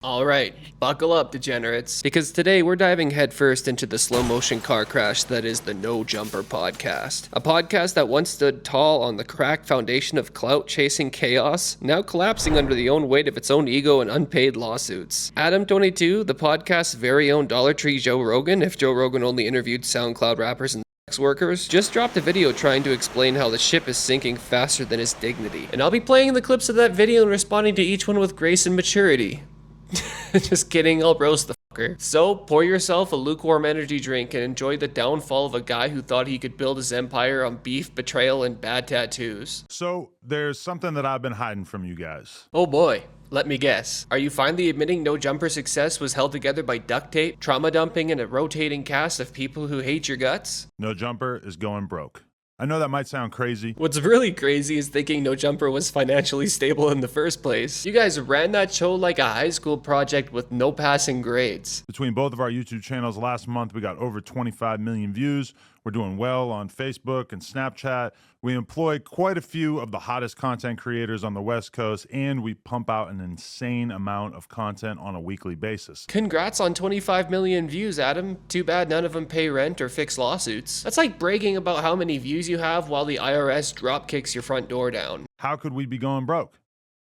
Alright, buckle up, degenerates, because today we're diving headfirst into the slow motion car crash that is the No Jumper podcast. A podcast that once stood tall on the cracked foundation of clout chasing chaos, now collapsing under the own weight of its own ego and unpaid lawsuits. Adam22, the podcast's very own Dollar Tree Joe Rogan, if Joe Rogan only interviewed SoundCloud rappers and sex workers, just dropped a video trying to explain how the ship is sinking faster than his dignity. And I'll be playing the clips of that video and responding to each one with grace and maturity. Just kidding, I'll roast the fucker. So, pour yourself a lukewarm energy drink and enjoy the downfall of a guy who thought he could build his empire on beef, betrayal, and bad tattoos. So, there's something that I've been hiding from you guys. Oh boy, let me guess. Are you finally admitting No Jumper's success was held together by duct tape, trauma dumping, and a rotating cast of people who hate your guts? No Jumper is going broke. I know that might sound crazy. What's really crazy is thinking No Jumper was financially stable in the first place. You guys ran that show like a high school project with no passing grades. Between both of our YouTube channels last month, we got over 25 million views. We're doing well on Facebook and Snapchat. We employ quite a few of the hottest content creators on the West Coast, and we pump out an insane amount of content on a weekly basis. Congrats on 25 million views, Adam. Too bad none of them pay rent or fix lawsuits. That's like bragging about how many views you have while the IRS drop kicks your front door down. How could we be going broke?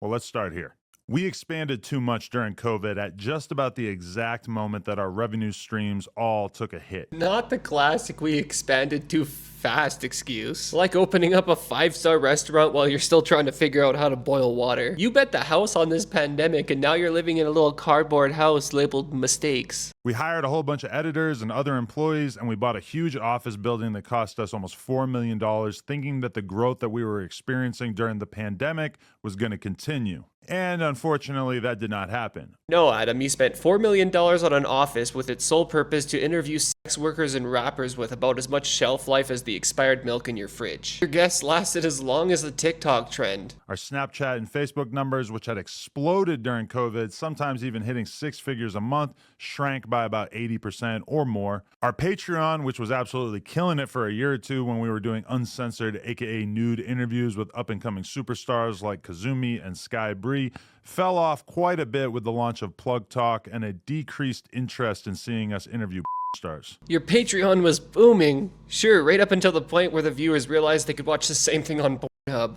Well, let's start here. We expanded too much during COVID at just about the exact moment that our revenue streams all took a hit. Not the classic "we expanded too fast" excuse. Like opening up a 5-star restaurant while you're still trying to figure out how to boil water. You bet the house on this pandemic, and now you're living in a little cardboard house labeled mistakes. We hired a whole bunch of editors and other employees, and we bought a huge office building that cost us almost $4 million, thinking that the growth that we were experiencing during the pandemic was going to continue. And unfortunately, that did not happen. No, Adam, you spent $4 million on an office with its sole purpose to interview sex workers and rappers with about as much shelf life as the expired milk in your fridge. Your guests lasted as long as the TikTok trend. Our Snapchat and Facebook numbers, which had exploded during COVID, sometimes even hitting 6 figures a month, shrank by about 80% or more. Our Patreon, which was absolutely killing it for a year or two when we were doing uncensored, aka nude interviews with up-and-coming superstars like Kazumi and Sky Bree, fell off quite a bit with the launch of Plug Talk and a decreased interest in seeing us interview stars. Your Patreon was booming. Sure, right up until the point where the viewers realized they could watch the same thing on Pornhub.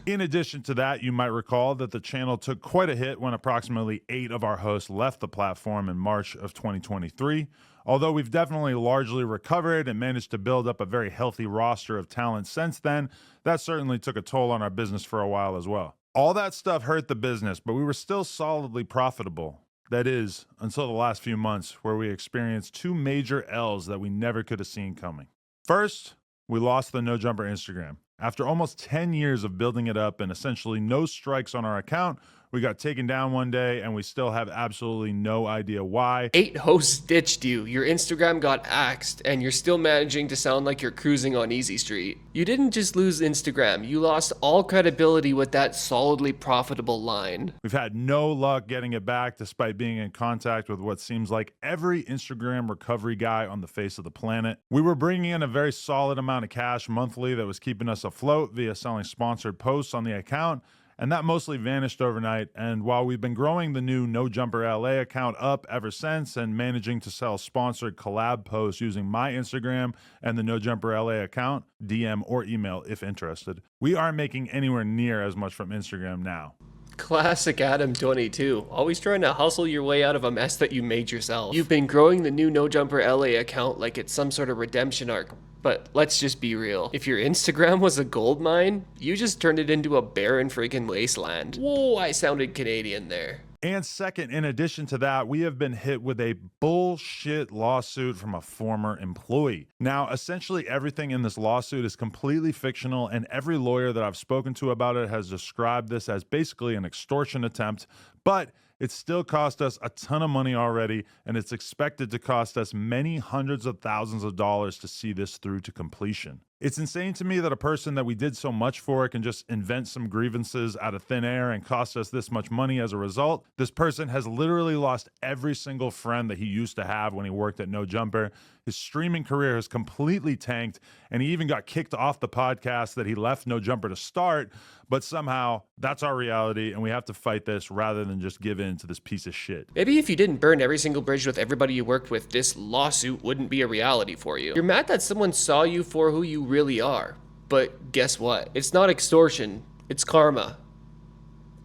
In addition to that, you might recall that the channel took quite a hit when approximately 8 of our hosts left the platform in March of 2023. Although we've definitely largely recovered and managed to build up a very healthy roster of talent since then, that certainly took a toll on our business for a while as well. All that stuff hurt the business, but we were still solidly profitable. That is, until the last few months, where we experienced 2 major L's that we never could have seen coming. First, we lost the No Jumper Instagram. After almost 10 years of building it up and essentially no strikes on our account, we got taken down one day and we still have absolutely no idea why. 8 hosts ditched you, your Instagram got axed, and you're still managing to sound like you're cruising on Easy Street. You didn't just lose Instagram, you lost all credibility with that solidly profitable line. We've had no luck getting it back despite being in contact with what seems like every Instagram recovery guy on the face of the planet. We were bringing in a very solid amount of cash monthly that was keeping us afloat via selling sponsored posts on the account, and that mostly vanished overnight. And while we've been growing the new No Jumper LA account up ever since and managing to sell sponsored collab posts using my Instagram and the No Jumper LA account, DM or email if interested, we aren't making anywhere near as much from Instagram now. Classic Adam22, always trying to hustle your way out of a mess that you made yourself. You've been growing the new No Jumper LA account like it's some sort of redemption arc. But let's just be real. If your Instagram was a gold mine, you just turned it into a barren freaking wasteland. Whoa, I sounded Canadian there. And second, in addition to that, we have been hit with a bullshit lawsuit from a former employee. Now, essentially everything in this lawsuit is completely fictional, and every lawyer that I've spoken to about it has described this as basically an extortion attempt, but it still cost us a ton of money already, and it's expected to cost us many hundreds of thousands of dollars to see this through to completion. It's insane to me that a person that we did so much for can just invent some grievances out of thin air and cost us this much money as a result. This person has literally lost every single friend that he used to have when he worked at No Jumper. His streaming career has completely tanked, and he even got kicked off the podcast that he left No Jumper to start. But somehow that's our reality, and we have to fight this rather than just give in to this piece of shit. Maybe if you didn't burn every single bridge with everybody you worked with, this lawsuit wouldn't be a reality for you. You're mad that someone saw you for who you really are. But guess what? It's not extortion, it's karma.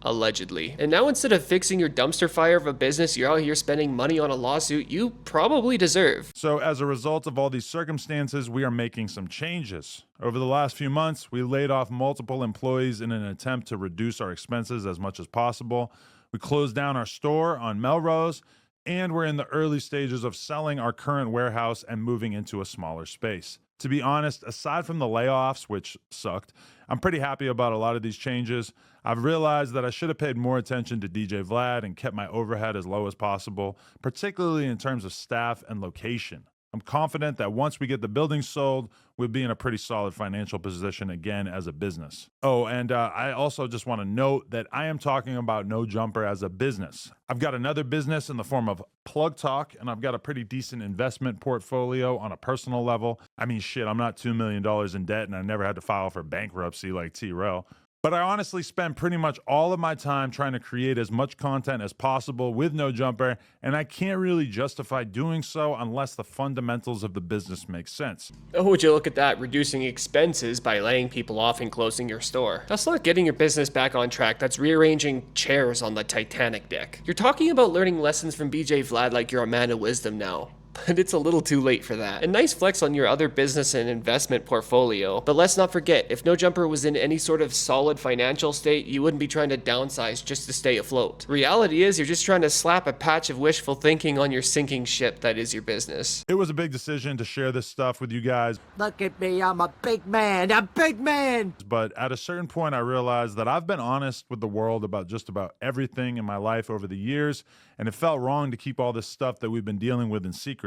Allegedly. And now instead of fixing your dumpster fire of a business you're out here spending money on a lawsuit you probably deserve. So as a result of all these circumstances, we are making some changes. Over the last few months, we laid off multiple employees in an attempt to reduce our expenses as much as possible. We closed down our store on Melrose, and we're in the early stages of selling our current warehouse and moving into a smaller space. To be honest, aside from the layoffs, which sucked, I'm pretty happy about a lot of these changes. I've realized that I should have paid more attention to DJ Vlad and kept my overhead as low as possible, particularly in terms of staff and location. I'm confident that once we get the building sold, we'll be in a pretty solid financial position again as a business. Oh, and I also just want to note that I am talking about No Jumper as a business. I've got another business in the form of Plug Talk, and I've got a pretty decent investment portfolio on a personal level. I mean, shit, I'm not $2 million in debt, and I never had to file for bankruptcy like T-Rel. But I honestly spend pretty much all of my time trying to create as much content as possible with No Jumper, and I can't really justify doing so unless the fundamentals of the business make sense. Oh, would you look at that, reducing expenses by laying people off and closing your store. That's not getting your business back on track, that's rearranging chairs on the Titanic deck. You're talking about learning lessons from BJ Vlad like you're a man of wisdom now. But it's a little too late for that. A nice flex on your other business and investment portfolio. But let's not forget, if No Jumper was in any sort of solid financial state, you wouldn't be trying to downsize just to stay afloat. Reality is, you're just trying to slap a patch of wishful thinking on your sinking ship that is your business. It was a big decision to share this stuff with you guys. Look at me, I'm a big man, a big man! But at a certain point, I realized that I've been honest with the world about just about everything in my life over the years, and it felt wrong to keep all this stuff that we've been dealing with in secret.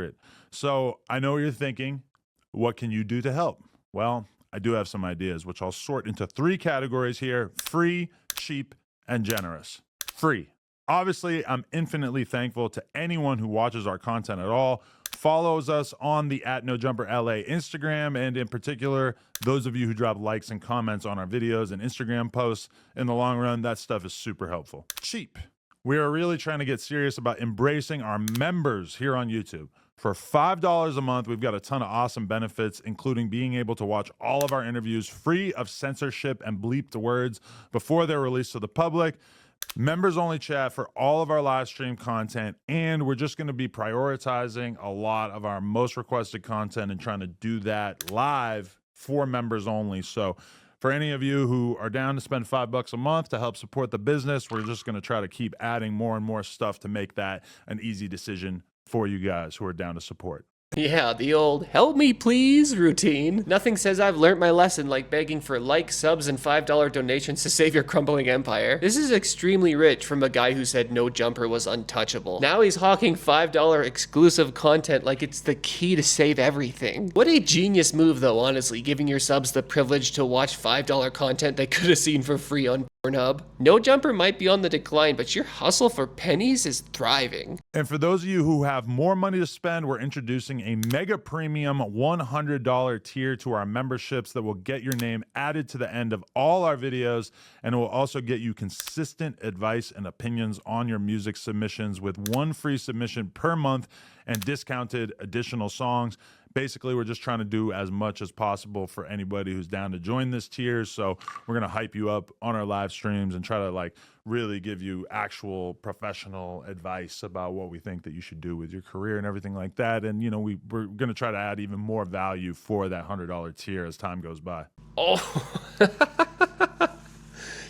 So I know you're thinking, what can you do to help? Well, I do have some ideas, which I'll sort into 3 categories here: free, cheap, and generous. Free. Obviously, I'm infinitely thankful to anyone who watches our content at all, follows us on the @NoJumperLA Instagram, and in particular, those of you who drop likes and comments on our videos and Instagram posts. In the long run, that stuff is super helpful. Cheap. We are really trying to get serious about embracing our members here on YouTube. For $5 a month, we've got a ton of awesome benefits, including being able to watch all of our interviews free of censorship and bleeped words before they're released to the public. Members only chat for all of our live stream content, and we're just going to be prioritizing a lot of our most requested content and trying to do that live for members only. So for any of you who are down to spend $5 a month to help support the business, we're just going to try to keep adding more and more stuff to make that an easy decision for you guys who are down to support. Yeah, the old help me please routine. Nothing says I've learnt my lesson like begging for likes, subs, and $5 donations to save your crumbling empire. This is extremely rich from a guy who said No Jumper was untouchable. Now he's hawking $5 exclusive content like it's the key to save everything. What a genius move though, honestly, giving your subs the privilege to watch $5 content they could have seen for free on Pornhub. No Jumper might be on the decline, but your hustle for pennies is thriving. And for those of you who have more money to spend, we're introducing a mega premium $100 tier to our memberships that will get your name added to the end of all our videos, and it will also get you consistent advice and opinions on your music submissions with 1 free submission per month and discounted additional songs. Basically, we're just trying to do as much as possible for anybody who's down to join this tier. So we're going to hype you up on our live streams and try to like really give you actual professional advice about what we think that you should do with your career and everything like that. And, you know, we're going to try to add even more value for that $100 tier as time goes by. Oh,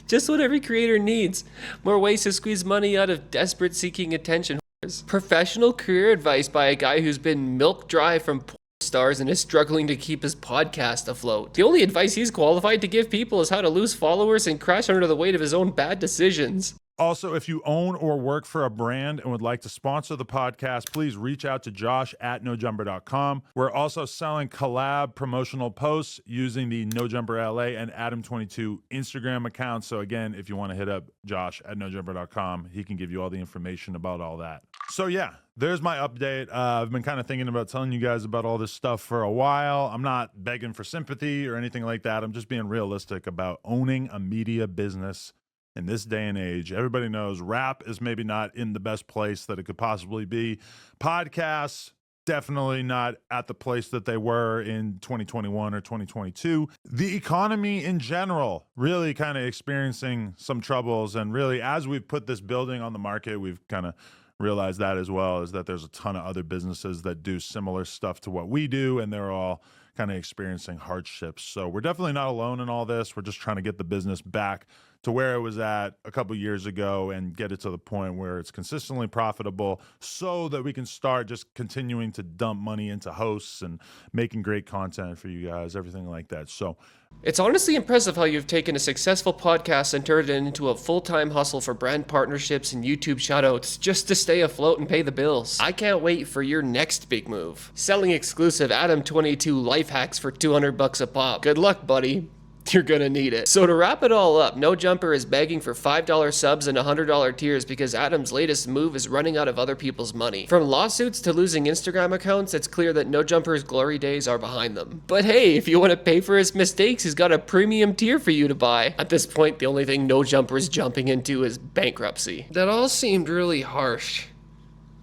just what every creator needs. More ways to squeeze money out of desperate seeking attention. Professional career advice by a guy who's been milk dry from porn stars and is struggling to keep his podcast afloat. The only advice he's qualified to give people is how to lose followers and crash under the weight of his own bad decisions. Also, if you own or work for a brand and would like to sponsor the podcast, please reach out to Josh at nojumper.com. We're also selling collab promotional posts using the NoJumperLA and Adam22 Instagram accounts. So again, if you want to hit up Josh at nojumper.com, he can give you all the information about all that. So yeah, there's my update. I've been kind of thinking about telling you guys about all this stuff for a while. I'm not begging for sympathy or anything like that. I'm just being realistic about owning a media business in this day and age. Everybody knows rap is maybe not in the best place that it could possibly be. Podcasts, definitely not at the place that they were in 2021 or 2022. The economy in general, really kind of experiencing some troubles. And really, as we've put this building on the market, we've kind of realized that as well, is that there's a ton of other businesses that do similar stuff to what we do, and they're all kind of experiencing hardships. So we're definitely not alone in all this. We're just trying to get the business back to where it was at a couple years ago and get it to the point where it's consistently profitable so that we can start just continuing to dump money into hosts and making great content for you guys, everything like that. So it's honestly impressive how you've taken a successful podcast and turned it into a full-time hustle for brand partnerships and YouTube shoutouts just to stay afloat and pay the bills. I can't wait for your next big move. Selling exclusive Adam22 life hacks for $200 a pop. Good luck, buddy. You're gonna need it. So to wrap it all up, No Jumper is begging for $5 subs and $100 tiers because Adam's latest move is running out of other people's money. From lawsuits to losing Instagram accounts, it's clear that No Jumper's glory days are behind them. But hey, if you want to pay for his mistakes, he's got a premium tier for you to buy. At this point, the only thing No Jumper is jumping into is bankruptcy. That all seemed really harsh.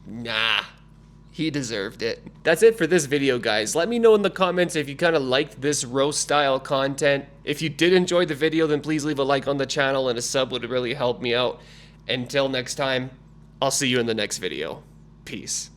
Nah. He deserved it. That's it for this video, guys. Let me know in the comments if you kind of liked this roast style content. If you did enjoy the video, then please leave a like on the channel, and a sub would really help me out. Until next time, I'll see you in the next video. Peace.